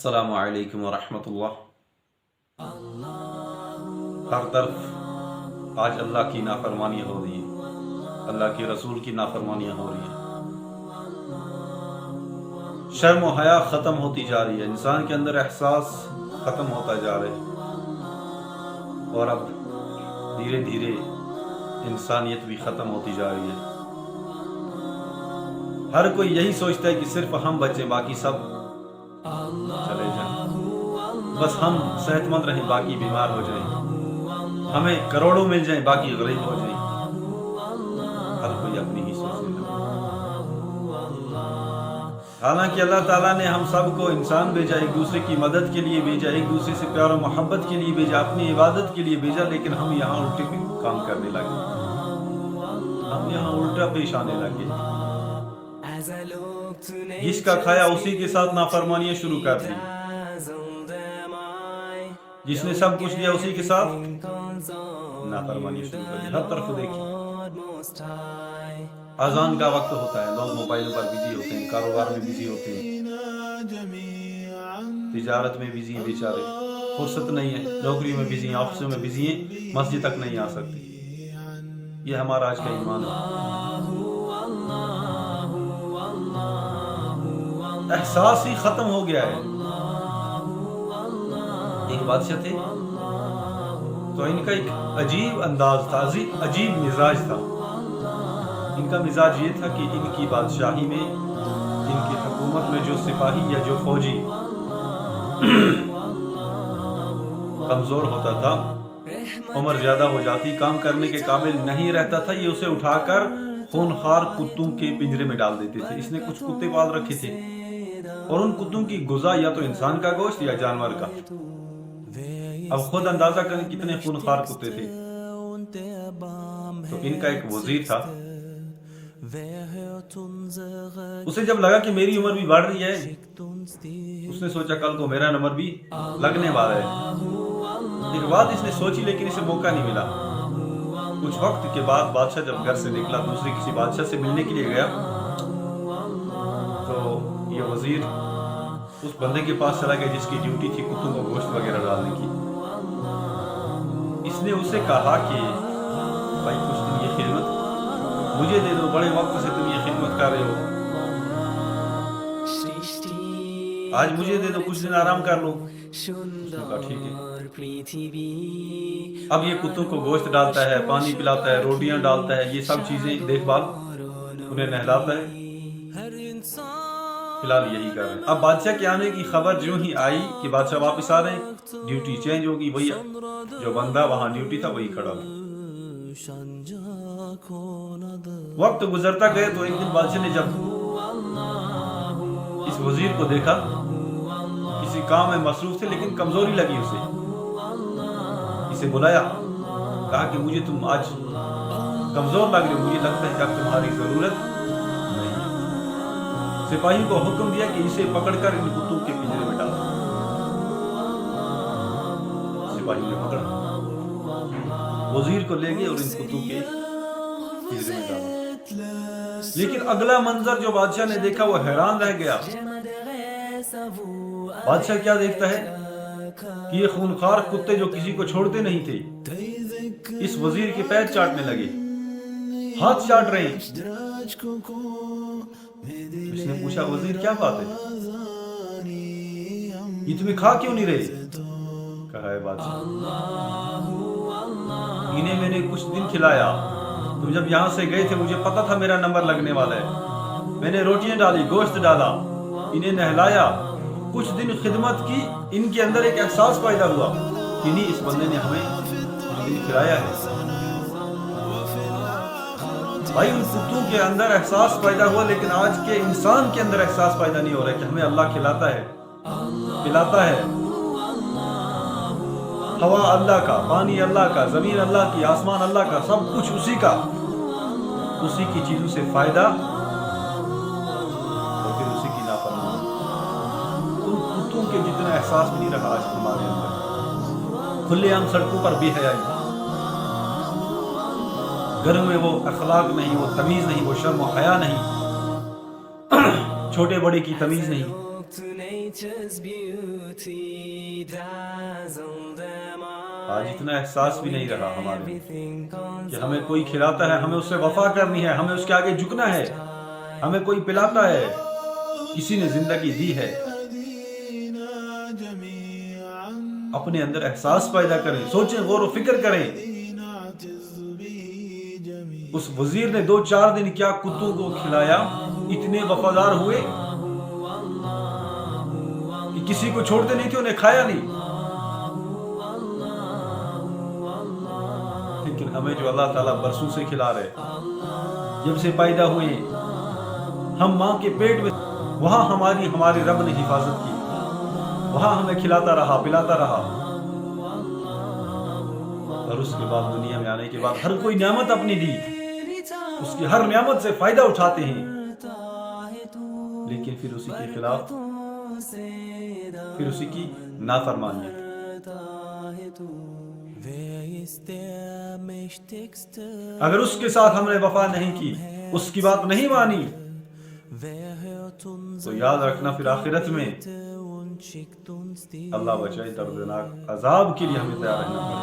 السلام علیکم ورحمۃ اللہ۔ ہر طرف آج اللہ کی نافرمانیاں ہو رہی ہیں، اللہ کے رسول کی نافرمانیاں ہو رہی ہیں، شرم و حیا ختم ہوتی جا رہی ہے، انسان کے اندر احساس ختم ہوتا جا رہا ہے، اور اب دھیرے دھیرے انسانیت بھی ختم ہوتی جا رہی ہے۔ ہر کوئی یہی سوچتا ہے کہ صرف ہم بچیں، باقی سب چلے جائیں، بس ہم صحت مند رہیں، باقی بیمار ہو جائیں، ہمیں کروڑوں مل جائیں، باقی غریب ہو جائیں۔ ہر کوئی اپنی ہی سوچنے لگا، حالانکہ اللہ تعالیٰ نے ہم سب کو انسان بھیجا، ایک دوسرے کی مدد کے لیے بھیجا، ایک دوسرے سے پیار و محبت کے لیے بھیجا، اپنی عبادت کے لیے بھیجا، لیکن ہم یہاں الٹے کام کرنے لگے، ہم یہاں الٹا پیش آنے لگے۔ جس کا کھایا اسی کے ساتھ نافرمانیاں شروع کر دی، جس نے سب کچھ دیا اسی کے ساتھ نافرمانی شروع کر دی۔ ہر طرف دیکھیں، اذان کا وقت ہوتا ہے، لوگ موبائل پر بزی ہوتے ہیں، کاروبار میں بزی ہوتے ہیں، تجارت میں بزی ہیں، بیچارے فرصت نہیں ہے، نوکری میں بزی ہیں، آفسوں میں بزی ہیں، مسجد تک نہیں آ سکتے۔ یہ ہمارا آج کا ایمان ہے۔ احساس ہی ختم ہو گیا ہے۔ ایک بادشاہ تھے تو ان کا ایک عجیب انداز تھا، عجیب مزاج تھا۔ ان کا مزاج یہ تھا کہ ان کی بادشاہی میں، ان کی حکومت میں جو سپاہی یا جو فوجی کمزور ہوتا تھا، عمر زیادہ ہو جاتی، کام کرنے کے قابل نہیں رہتا تھا، یہ اسے اٹھا کر خونخوار کتوں کے پنجرے میں ڈال دیتے تھے۔ اس نے کچھ کتے پال رکھے تھے، اور ان کتوں کی غذا یا تو انسان کا گوشت یا جانور کا۔ اب خود اندازہ کریں کتنے خونخوار کتے تھے۔ تو ان کا ایک وزیر تھا، اسے جب لگا کہ میری عمر بھی بڑھ رہی ہے، اس نے سوچا کل کو میرا نمبر بھی لگنے والا ہے۔ ایک بات اس نے سوچی، لیکن اسے موقع نہیں ملا۔ کچھ وقت کے بعد بادشاہ جب گھر سے نکلا، دوسرے کسی بادشاہ سے ملنے کے لیے گیا، تو یہ وزیر اس بندے کے پاس چلا گیا جس کی ڈیوٹی تھی کتوں کو گوشت وغیرہ ڈالنے کی۔ اس نے اسے کہا کہ بھائی کچھ دن یہ خدمت مجھے دے دو، بڑے وقت سے تم یہ خدمت کر رہے ہو، آج مجھے دے دو، کچھ دن آرام کر لو۔ اس نے کہا ٹھیک ہے۔ اب یہ کتوں کو گوشت ڈالتا ہے، پانی پلاتا ہے، روٹیاں ڈالتا ہے، یہ سب چیزیں دیکھ بھال، انہیں نہلاتا ہے، فی الحال یہی کر رہے ہیں۔ اب بادشاہ کے آنے کی خبر جو ہی آئی کہ بادشاہ واپس آ رہے ہیں، ڈیوٹی چینج ہوگی، وہی جو بندہ وہاں ڈیوٹی تھا وہی کھڑا ہو۔ وقت گزرتا گیا تو ایک دن بادشاہ نے جب اس وزیر کو دیکھا، کسی کام میں مصروف تھے لیکن کمزوری لگی اسے بلایا، کہا کہ مجھے تم آج کمزور لگ رہے ہو، مجھے لگتا ہے کہ اب تمہاری ضرورت نہیں ہے۔ سپاہی کو حکم دیا کہ اسے پکڑ کر ان کتوں کے پنجرے میں ڈالو۔ سپاہی نے پکڑا، وزیر کو لے گئے اور ان کتوں کے پنجرے میں ڈالا۔ لیکن اگلا منظر جو بادشاہ نے دیکھا وہ حیران رہ گیا۔ بادشاہ کیا دیکھتا ہے کہ یہ خونخوار کتے جو کسی کو چھوڑتے نہیں تھے، اس وزیر کے پیر چاٹنے لگے، ہاتھ چاٹ رہے ہیں۔ اس نے پوچھا وزیر کیا بات ہے، یہ تمہیں کھا کیوں نہیں رہے؟ کہا ہے بادشاہ انہیں میں نے کچھ دن کھلایا، تم جب یہاں سے گئے تھے مجھے پتا تھا میرا نمبر لگنے والا ہے، میں نے روٹیاں ڈالی، گوشت ڈالا، انہیں نہلایا، کچھ دن خدمت کی، ان کے اندر ایک احساس پیدا ہوا کہ نہیں اس بندے نے ہمیں کچھ دن کھلایا ہے۔ بھائی ان کتوں کے اندر احساس پیدا ہوا، لیکن آج کے انسان کے اندر احساس پیدا نہیں ہو رہا ہے کہ ہمیں اللہ کھلاتا ہے، پلاتا ہے، ہوا اللہ کا، پانی اللہ کا، زمین اللہ کی، آسمان اللہ کا، سب کچھ اسی کا، اسی کی چیزوں سے فائدہ اور پھر اسی کی نافرمانی۔ ان کتوں کے جتنا احساس بھی نہیں رہا آج ہمارے اندر۔ کھلے عام سڑکوں پر بے حیائی، گھروں میں وہ اخلاق نہیں، وہ تمیز نہیں، وہ شرم و حیا نہیں، چھوٹے بڑے کی تمیز نہیں۔ آج اتنا احساس بھی نہیں رہا ہمارے کہ ہمیں کوئی کھلاتا ہے ہمیں اس سے وفا کرنی ہے، ہمیں اس کے آگے جھکنا ہے، ہمیں کوئی پلاتا ہے، کسی نے زندگی دی ہے۔ اپنے اندر احساس پیدا کریں، سوچیں، غور و فکر کریں۔ اس وزیر نے 2-4 دن کیا کتوں کو کھلایا، اتنے وفادار ہوئے کہ کسی کو چھوڑتے نہیں تھے، انہیں کھایا نہیں۔ لیکن ہمیں جو اللہ تعالیٰ برسوں سے کھلا رہے، جب سے پیدا ہوئے ہم ماں کے پیٹ میں، وہاں ہماری رب نے حفاظت کی، وہاں ہمیں کھلاتا رہا، پلاتا رہا، اور اس کے بعد دنیا میں آنے کے بعد ہر کوئی نعمت اپنی دی، اس کی ہر نعمت سے فائدہ اٹھاتے ہیں، لیکن پھر اسی کے خلاف، پھر اسی کی نافرمانی۔ اگر اس کے ساتھ ہم نے وفا نہیں کی، اس کی بات نہیں مانی، تو یاد رکھنا پھر آخرت میں اللہ بچائے دردناک عذاب کے لیے ہمیں تیار رہنا پڑے۔